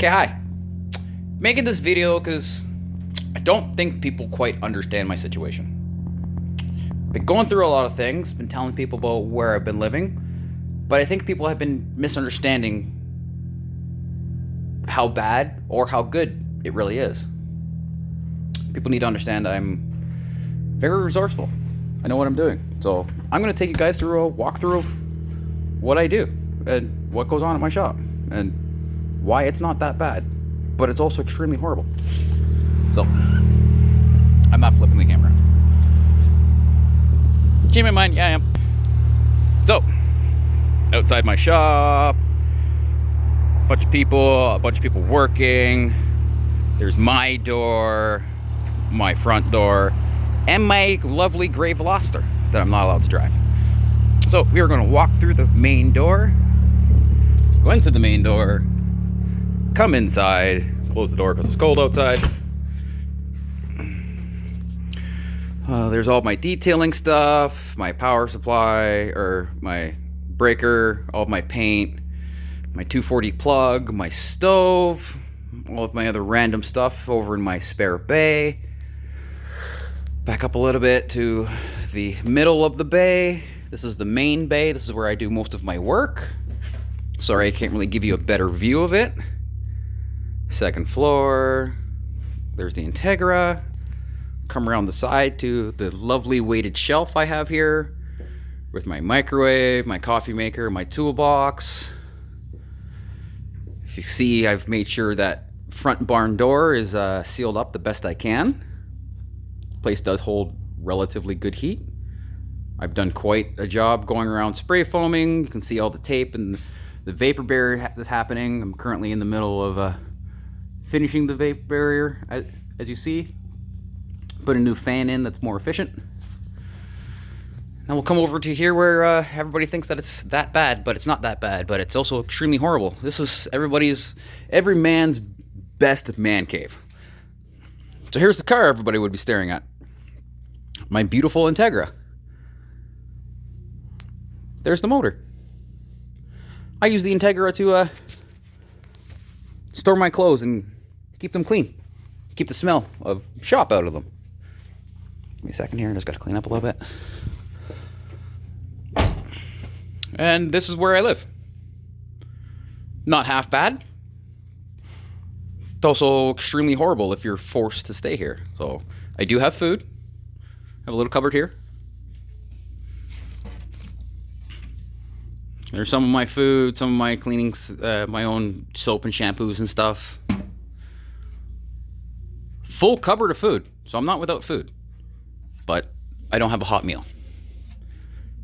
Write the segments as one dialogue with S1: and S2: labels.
S1: Okay, hi. Making this video because I don't think people quite understand my situation. Been going through a lot of things, been telling people about where I've been living, but I think people have been misunderstanding how bad or how good it really is. People need to understand I'm very resourceful. I know what I'm doing. So I'm going to take you guys through a walkthrough of what I do and what goes on at my shop and why it's not that bad, but it's also extremely horrible. So I'm not flipping the camera. Keep in mind, yeah, I am. So outside my shop, a bunch of people working. There's my door, my front door, and my lovely gray Veloster that I'm not allowed to drive. So we are going to walk through the main door, go into the main door, come inside, close the door because it's cold outside. There's all my detailing stuff, my power supply, or my breaker, all of my paint, my 240 plug, my stove, all of my other random stuff over in my spare bay. Back up a little bit to the middle of the bay. This is the main bay. This is where I do most of my work. Sorry, I can't really give you a better view of it. Second floor. There's the Integra. Come around the side to the lovely weighted shelf I have here with my microwave, my coffee maker, my toolbox. If you see, I've made sure that front barn door is sealed up the best I can. Place does hold relatively good heat. I've done quite a job going around spray foaming. You can see all the tape and the vapor barrier that's happening. I'm currently in the middle of finishing the vapor barrier, as you see. Put a new fan in that's more efficient. Now we'll come over to here where everybody thinks that it's that bad, but it's not that bad, but it's also extremely horrible. This is every man's best man cave. So here's the car everybody would be staring at. My beautiful Integra. There's the motor. I use the Integra to store my clothes and keep them clean. Keep the smell of shop out of them. Give me a second here, I just gotta clean up a little bit. And this is where I live. Not half bad. It's also extremely horrible if you're forced to stay here. So I do have food. I have a little cupboard here. There's some of my food, some of my cleanings, my own soap and shampoos and stuff. Full cupboard of food, so I'm not without food. But I don't have a hot meal.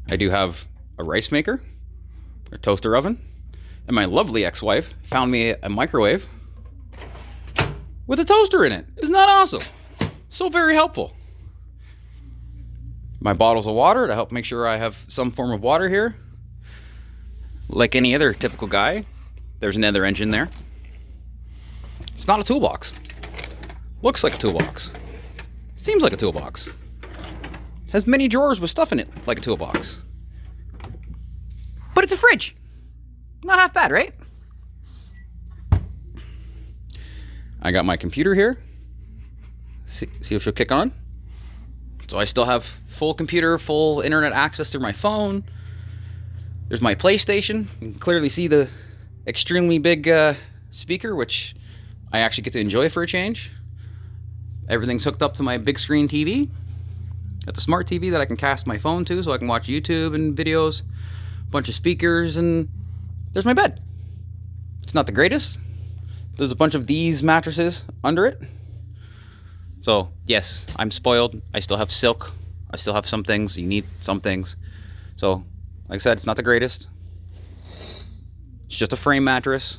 S1: I do have a rice maker, a toaster oven, and my lovely ex-wife found me a microwave with a toaster in it. Isn't that awesome? So very helpful. My bottles of water to help make sure I have some form of water here. Like any other typical guy, there's another engine there. It's not a toolbox. Looks like a toolbox. Seems like a toolbox. Has many drawers with stuff in it, like a toolbox. But it's a fridge. Not half bad, right? I got my computer here. See if she'll kick on. So I still have full computer, full internet access through my phone. There's my PlayStation. You can clearly see the extremely big speaker, which I actually get to enjoy for a change. Everything's hooked up to my big screen TV. Got the smart TV that I can cast my phone to so I can watch YouTube and videos. A bunch of speakers, and there's my bed. It's not the greatest. There's a bunch of these mattresses under it. So, yes, I'm spoiled. I still have silk. I still have some things. You need some things. So, like I said, it's not the greatest. It's just a frame mattress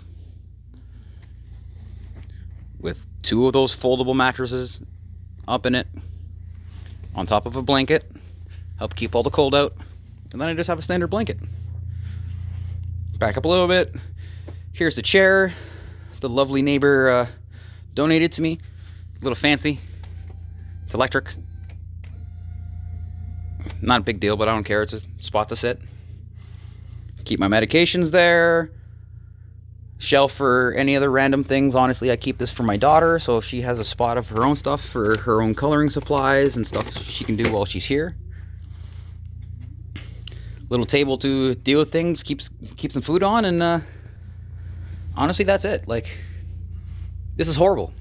S1: with two of those foldable mattresses up in it on top of a blanket. Help keep all the cold out. And then I just have a standard blanket. Back up a little bit. Here's the chair the lovely neighbor donated to me. A little fancy. It's electric. Not a big deal, but I don't care. It's a spot to sit. Keep my medications there. shelf for any other random things. Honestly, I keep this for my daughter, so she has a spot of her own stuff for her own coloring supplies and stuff she can do while she's here. Little table to deal with things, keeps some food on, and honestly, that's it. Like, this is horrible,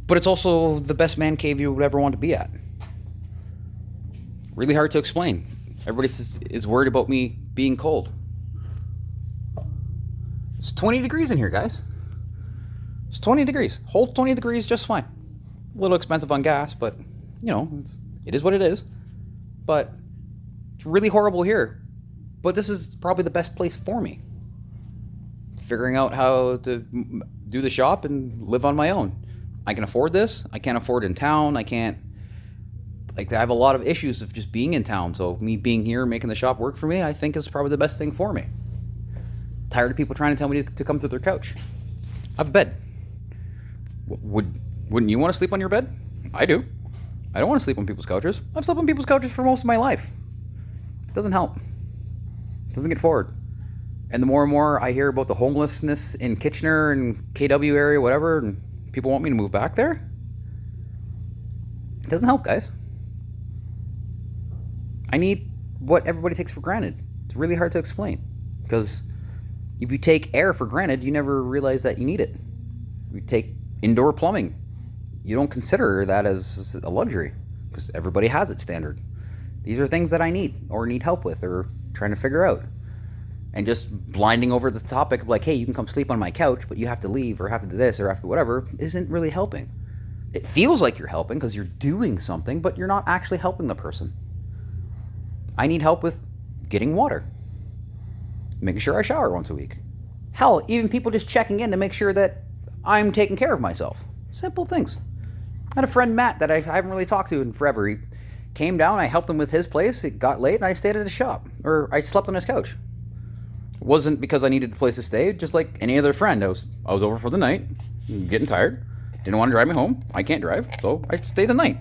S1: but it's also the best man cave you would ever want to be at. Really hard to explain. Everybody is worried about me being cold. It's 20 degrees in here, guys. It's 20 degrees. Hold 20 degrees just fine. A little expensive on gas, but, you know, it is what it is. But it's really horrible here. But this is probably the best place for me. Figuring out how to do the shop and live on my own. I can afford this. I can't afford it in town. I can't... Like, I have a lot of issues of just being in town. So me being here, making the shop work for me, I think is probably the best thing for me. Tired of people trying to tell me to come to their couch. I have a bed. Wouldn't you want to sleep on your bed? I do. I don't want to sleep on people's couches. I've slept on people's couches for most of my life. It doesn't help. It doesn't get forward. And the more and more I hear about the homelessness in Kitchener and KW area, whatever, and people want me to move back there, it doesn't help, guys. I need what everybody takes for granted. It's really hard to explain. Because if you take air for granted, you never realize that you need it. You take indoor plumbing. You don't consider that as a luxury because everybody has it standard. These are things that I need or need help with or trying to figure out. And just blinding over the topic of like, hey, you can come sleep on my couch, but you have to leave or have to do this or have to whatever, isn't really helping. It feels like you're helping because you're doing something, but you're not actually helping the person. I need help with getting water. Making sure I shower once a week. Hell, even people just checking in to make sure that I'm taking care of myself. Simple things. I had a friend, Matt, that I haven't really talked to in forever. He came down, I helped him with his place. It got late, and I stayed at his shop. Or I slept on his couch. It wasn't because I needed a place to stay, just like any other friend. I was over for the night, getting tired. Didn't want to drive me home. I can't drive, so I stayed the night.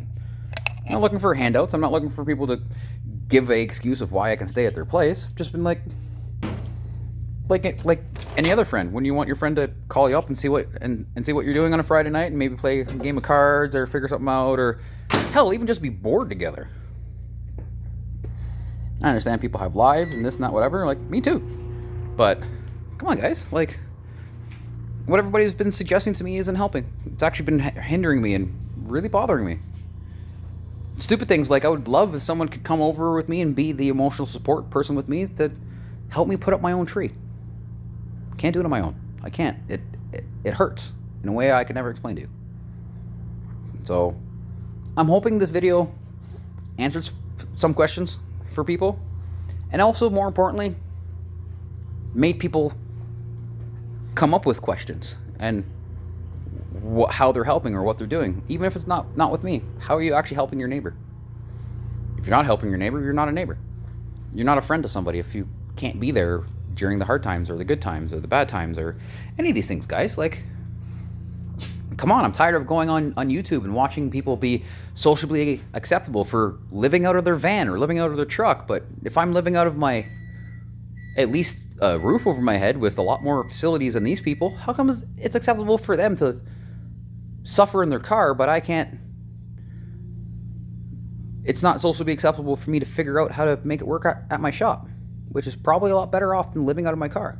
S1: I'm not looking for handouts. I'm not looking for people to give a excuse of why I can stay at their place. Just been like any other friend. When you want your friend to call you up and see what you're doing on a Friday night and maybe play a game of cards or figure something out or hell, even just be bored together. I understand people have lives and this and that, whatever. Like, me too. But come on, guys. Like, what everybody's been suggesting to me isn't helping. It's actually been hindering me and really bothering me. Stupid things like I would love if someone could come over with me and be the emotional support person with me to help me put up my own tree. Can't do it on my own. I can't. It hurts in a way I could never explain to you. So I'm hoping this video answers some questions for people, and also more importantly, made people come up with questions and how they're helping or what they're doing, even if it's not with me. How are you actually helping your neighbor? If you're not helping your neighbor, you're not a neighbor. You're not a friend to somebody if you can't be there during the hard times or the good times or the bad times or any of these things, guys. Like, come on, I'm tired of going on YouTube and watching people be socially acceptable for living out of their van or living out of their truck. But if I'm living out of my, at least a roof over my head with a lot more facilities than these people, how come it's acceptable for them to suffer in their car, but I can't? It's not socially acceptable for me to figure out how to make it work at my shop, which is probably a lot better off than living out of my car.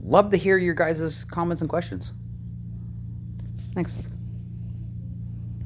S1: Love to hear your guys' comments and questions. Thanks.